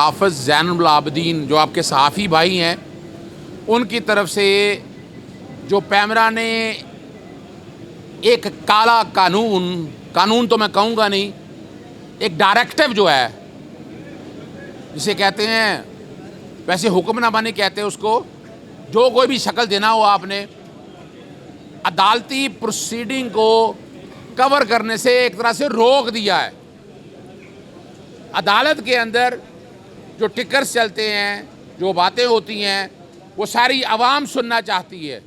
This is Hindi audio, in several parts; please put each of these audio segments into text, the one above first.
हाफ़िज़ ज़ैनुल आबिदीन जो आपके सहाफ़ी भाई हैं, उनकी तरफ से जो पैमरा ने एक काला कानून तो मैं कहूँगा नहीं, एक डायरेक्टिव जो है जिसे कहते हैं, वैसे हुक्मनामा नहीं कहते उसको, जो कोई भी शक्ल देना हो आपने, अदालती प्रोसीडिंग को कवर करने से एक तरह से रोक दिया है। अदालत के अंदर जो टिकर्स चलते हैं, जो बातें होती हैं, वो सारी आवाम सुनना चाहती है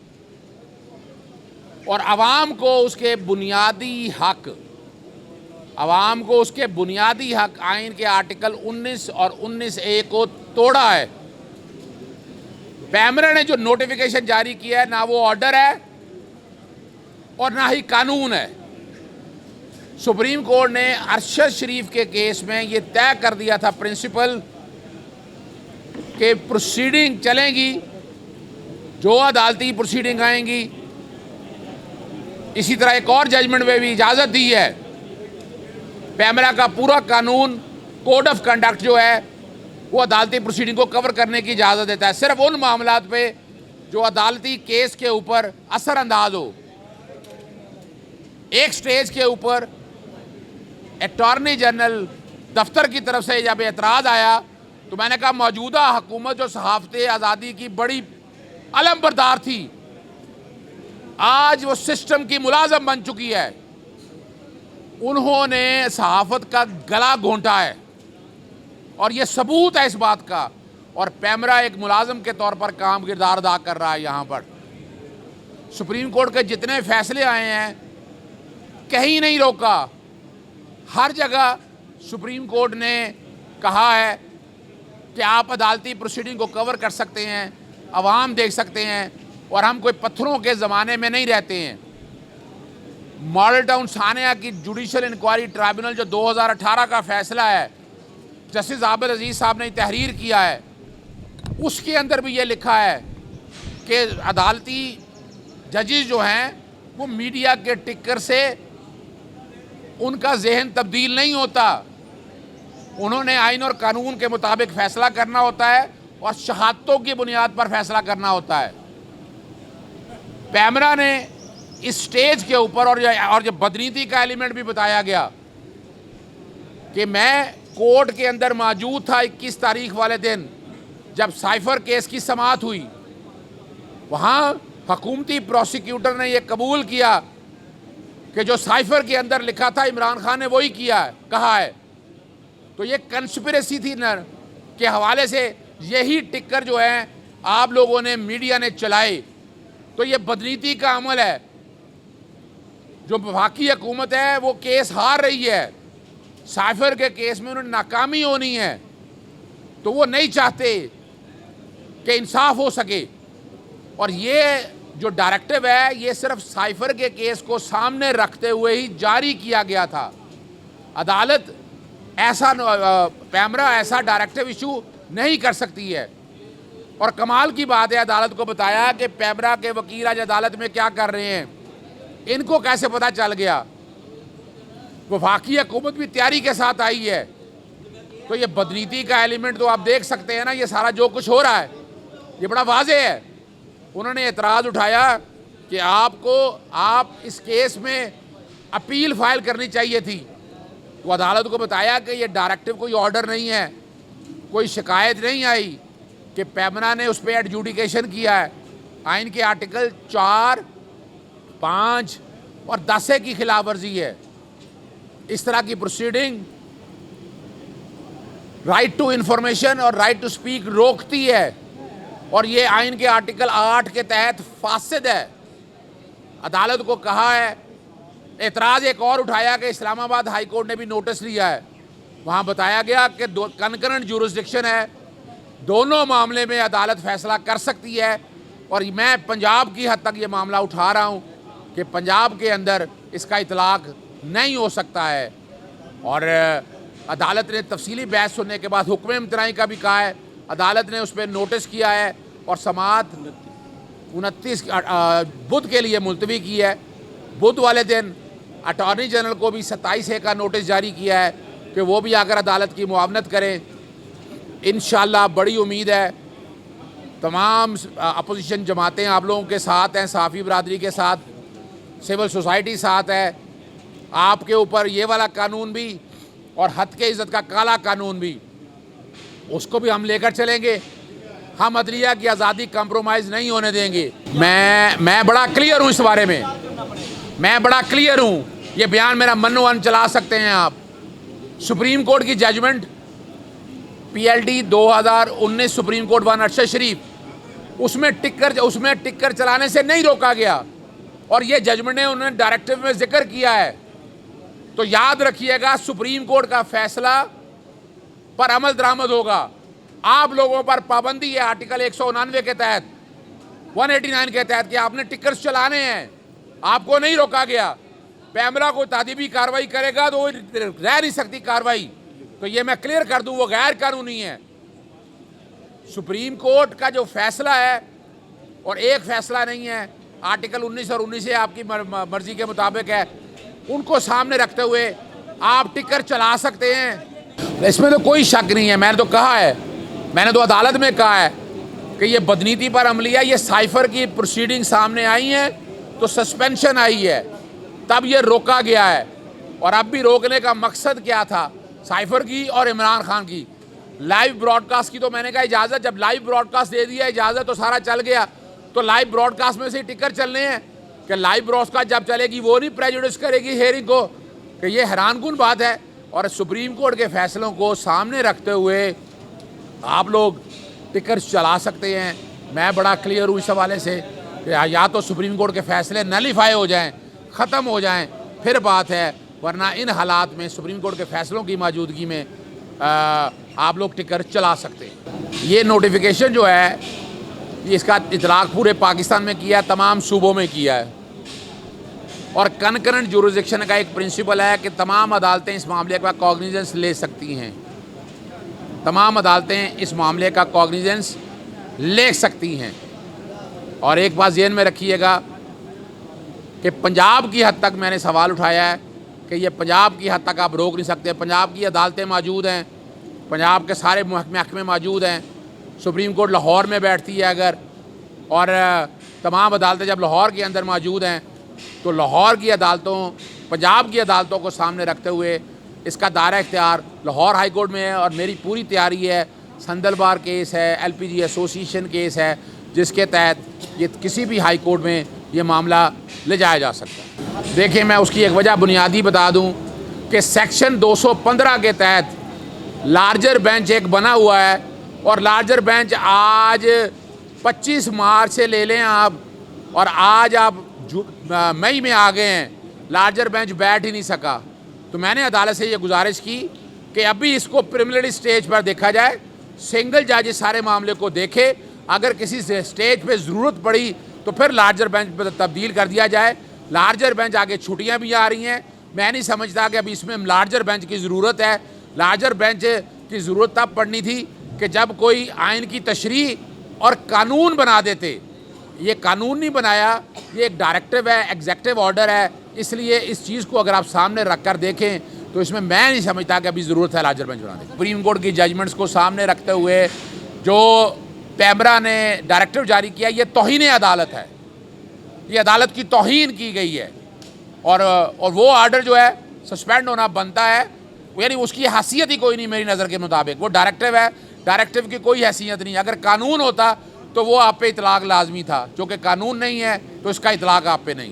और आवाम को उसके बुनियादी हक, आवाम को उसके बुनियादी हक आइन के आर्टिकल 19 और 19A को तोड़ा है। पैमरा ने जो नोटिफिकेशन जारी किया है, ना वो ऑर्डर है और ना ही कानून है। सुप्रीम कोर्ट ने अरशद शरीफ के केस में ये तय कर दिया था प्रिंसिपल कि प्रोसीडिंग चलेंगी, जो अदालती प्रोसीडिंग आएंगी। इसी तरह एक और जजमेंट में भी इजाज़त दी है। पैमरा का पूरा कानून, कोड ऑफ कंडक्ट जो है, वो अदालती प्रोसीडिंग को कवर करने की इजाज़त देता है, सिर्फ उन मामलात पे जो अदालती केस के ऊपर असरअंदाज हो। एक स्टेज के ऊपर अटॉर्नी जनरल दफ्तर की तरफ से जब एतराज़ आया तो मैंने कहा मौजूदा हुकूमत जो सहाफ़ते आज़ादी की बड़ी अलमबरदार थी, आज वो सिस्टम की मुलाज़म बन चुकी है। उन्होंने सहाफ़त का गला घोंटा है और ये सबूत है इस बात का। और पैमरा एक मुलाज़म के तौर पर काम किरदार अदा कर रहा है। यहाँ पर सुप्रीम कोर्ट के जितने फैसले आए हैं, कहीं नहीं रोका। हर जगह सुप्रीम कोर्ट ने कहा है कि आप अदालती प्रोसीडिंग को कवर कर सकते हैं, अवाम देख सकते हैं, और हम कोई पत्थरों के ज़माने में नहीं रहते हैं। मॉडल टाउन सानिया की जुडिशल इंक्वायरी ट्राइब्यूनल जो 2018 का फैसला है, जस्टिस आबिद अजीज़ साहब ने तहरीर किया है, उसके अंदर भी ये लिखा है कि अदालती जजेस जो हैं वो मीडिया के टिक्कर से उनका जहन तब्दील नहीं होता। उन्होंने आइन और कानून के मुताबिक फ़ैसला करना होता है और शहादतों की बुनियाद पर फैसला करना होता है। पैमरा ने इस स्टेज के ऊपर और जो बदनीति का एलिमेंट भी बताया गया कि मैं कोर्ट के अंदर मौजूद था 21 तारीख वाले दिन जब साइफर केस की समाअत हुई। वहाँ हुकूमती प्रोसिक्यूटर ने यह कबूल किया कि जो साइफर के अंदर लिखा था इमरान खान ने वही किया है, कहा है। तो ये कंस्पिरेसी थी न के हवाले से यही टिक्कर जो है आप लोगों ने, मीडिया ने चलाए। तो ये बदनीति का अमल है। जो वफाकी हुकूमत है वो केस हार रही है, साइफर के केस में उन्हें नाकामी होनी है, तो वो नहीं चाहते कि इंसाफ हो सके। और ये जो डायरेक्टिव है ये सिर्फ साइफर के केस को सामने रखते हुए ही जारी किया गया था। अदालत ऐसा, पैमरा ऐसा डायरेक्टिव इशू नहीं कर सकती है। और कमाल की बात है, अदालत को बताया कि पैमरा के वकील आज अदालत में क्या कर रहे हैं, इनको कैसे पता चल गया। वफाकी हुकूमत भी तैयारी के साथ आई है। तो ये बदनीति का एलिमेंट तो आप देख सकते हैं ना, ये सारा जो कुछ हो रहा है ये बड़ा वाज़ेह है। उन्होंने एतराज़ उठाया कि आप इस केस में अपील फाइल करनी चाहिए थी। तो अदालत को बताया कि ये डायरेक्टिव कोई ऑर्डर नहीं है, कोई शिकायत नहीं आई कि पैमरा ने उस पर एडजुडिकेशन किया है। आइन के आर्टिकल 4, 5 और 10 की खिलाफ वर्जी है। इस तरह की प्रोसीडिंग राइट टू इंफॉर्मेशन और राइट टू स्पीक रोकती है और ये आइन के आर्टिकल 8 के तहत फासिद है। अदालत को कहा है, एतराज़ एक और उठाया कि इस्लामाबाद हाई कोर्ट ने भी नोटिस लिया है। वहाँ बताया गया कि कंकरेंट जुरिस्डिक्शन है, दोनों मामले में अदालत फैसला कर सकती है। और मैं पंजाब की हद तक ये मामला उठा रहा हूँ कि पंजाब के अंदर इसका इतलाक़ नहीं हो सकता है। और अदालत ने तफसीली बहस सुनने के बाद हुक्म इम्तनाई का भी कहा है। अदालत ने उस पर नोटिस किया है और समाअत 29 बुध के लिए मुलतवी की है। बुध वाले दिन अटॉर्नी जनरल को भी 27 का नोटिस जारी किया है कि वो भी आकर अदालत की मुआवनत करें। इंशाल्लाह बड़ी उम्मीद है, तमाम अपोजिशन जमातें आप लोगों के साथ हैं, सहाफ़ी बरादरी के साथ, सिविल सोसाइटी साथ है। आपके ऊपर ये वाला कानून भी और हद के इज़्ज़त का काला कानून भी, उसको भी हम लेकर चलेंगे। हम अदलिया की आज़ादी कंप्रोमाइज़ नहीं होने देंगे। मैं बड़ा क्लियर हूँ इस बारे में, मैं बड़ा क्लियर हूँ। ये बयान मेरा मन चला सकते हैं आप। सुप्रीम कोर्ट की judgment PLD 2019 supreme court 1 Arshad Sharif, उसमें टिक्कर चलाने से नहीं रोका गया और ये जजमेंट ने उन्होंने डायरेक्टिव में जिक्र किया है। तो याद रखिएगा, सुप्रीम कोर्ट का फैसला पर अमल दरामद होगा। आप लोगों पर पाबंदी है आर्टिकल 189 के तहत, 189 के तहत कि आपने टिक्कर्स चलाने हैं, आपको नहीं रोका गया। पैमरा को तादीबी कार्रवाई करेगा तो रह नहीं सकती कार्रवाई। तो ये मैं क्लियर कर दूं, वो गैर कानूनी है। सुप्रीम कोर्ट का जो फैसला है, और एक फैसला नहीं है, आर्टिकल 19 और 19 आपकी मर्जी के मुताबिक है, उनको सामने रखते हुए आप टिक्कर चला सकते हैं। इसमें तो कोई शक नहीं है। मैंने तो कहा है, मैंने तो अदालत में कहा है कि ये बदनीति पर अमलिया, ये साइफर की प्रोसीडिंग सामने आई है तो सस्पेंशन आई है, तब ये रोका गया है। और अब भी रोकने का मकसद क्या था? साइफर की और इमरान खान की लाइव ब्रॉडकास्ट की तो मैंने कहा इजाज़त, जब लाइव ब्रॉडकास्ट दे दिया इजाज़त तो सारा चल गया। तो लाइव ब्रॉडकास्ट में से टिक्कर चलने हैं कि लाइव ब्रॉडकास्ट जब चलेगी वो नहीं प्रेजुडिस करेगी हेयरिंग को, कि ये हैरानकुन बात है। और सुप्रीम कोर्ट के फैसलों को सामने रखते हुए आप लोग टिक्कर चला सकते हैं। मैं बड़ा क्लियर हूँ इस हवाले से कि या तो सुप्रीम कोर्ट के फैसले नलीफाई हो जाएं, ख़त्म हो जाएं, फिर बात है, वरना इन हालात में सुप्रीम कोर्ट के फैसलों की मौजूदगी में आप लोग टिक्कर चला सकते हैं। ये नोटिफिकेशन जो है, इसका इतलाक़ पूरे पाकिस्तान में किया है, तमाम सूबों में किया है। और कनकरेंट जुरिसडिक्शन का एक प्रिंसिपल है कि तमाम अदालतें इस मामले का कॉग्निजेंस ले सकती हैं। तमाम अदालतें इस मामले का कॉग्निजेंस ले सकती हैं। और एक बात ज़हन में रखिएगा कि पंजाब की हद तक मैंने सवाल उठाया है कि ये पंजाब की हद तक आप रोक नहीं सकते। पंजाब की अदालतें मौजूद हैं, पंजाब के सारे महकमे मौजूद हैं। सुप्रीम कोर्ट लाहौर में बैठती है अगर, और तमाम अदालतें जब लाहौर के अंदर मौजूद हैं तो लाहौर की अदालतों, पंजाब की अदालतों को सामने रखते हुए इसका दायरा इख्तियार लाहौर हाई कोर्ट में है। और मेरी पूरी तैयारी है, संदलबार केस है, LPG एसोसिएशन केस है, जिसके तहत ये किसी भी हाई कोर्ट में ये मामला ले जाया जा सकता है। देखिए, मैं उसकी एक वजह बुनियादी बता दूं कि सेक्शन 215 के तहत लार्जर बेंच एक बना हुआ है, और लार्जर बेंच आज 25 मार्च से ले लें आप, और आज आप मई में आ गए हैं, लार्जर बेंच बैठ ही नहीं सका। तो मैंने अदालत से ये गुजारिश की कि अभी इसको प्रिलिमिनरी स्टेज पर देखा जाए, सिंगल जज इस सारे मामले को देखे, अगर किसी स्टेज पे ज़रूरत पड़ी तो फिर लार्जर बेंच पर तब्दील कर दिया जाए। लार्जर बेंच आगे छुट्टियां भी आ रही हैं, मैं नहीं समझता कि अभी इसमें लार्जर बेंच की ज़रूरत है। लार्जर बेंच की ज़रूरत तब पड़नी थी कि जब कोई आइन की तशरीह और कानून बना देते। ये कानून नहीं बनाया, ये एक डायरेक्टिव है, एग्जेक्टिव ऑर्डर है। इसलिए इस चीज़ को अगर आप सामने रख कर देखें तो इसमें मैं नहीं समझता कि अभी ज़रूरत है लार्जर बेंच बनाने की। सुप्रीम कोर्ट की जजमेंट्स को सामने रखते हुए जो पैमरा ने डायरेक्टिव जारी किया, ये तौहीन अदालत है, ये अदालत की तौहीन की गई है। और वो आर्डर जो है सस्पेंड होना बनता है, यानी उसकी हैसियत ही कोई नहीं मेरी नज़र के मुताबिक। वो डायरेक्टिव है, डायरेक्टिव की कोई हैसियत नहीं। अगर कानून होता तो वो आप पे इतलाक़ लाजमी था, जो कि कानून नहीं है तो इसका इतलाक़ आप पे नहीं।